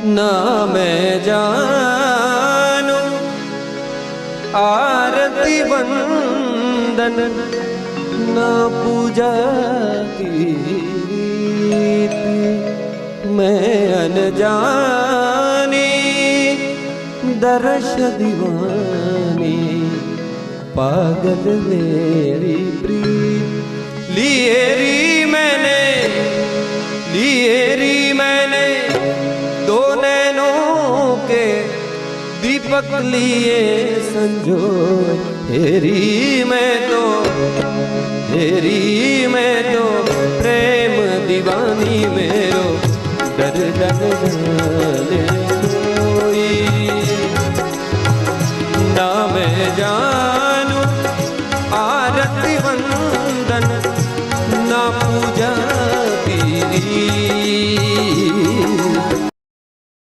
ना मैं जानू आरती वंदन ना पूजा की मैं अनजानी दर्श दीवानी पागल मेरी प्रीत लिए री मैंने दो नैनों के दीपक लिए संजोए हेरी मैं तो प्रेम दीवानी मेरो डर जाने कोई ना मैं जान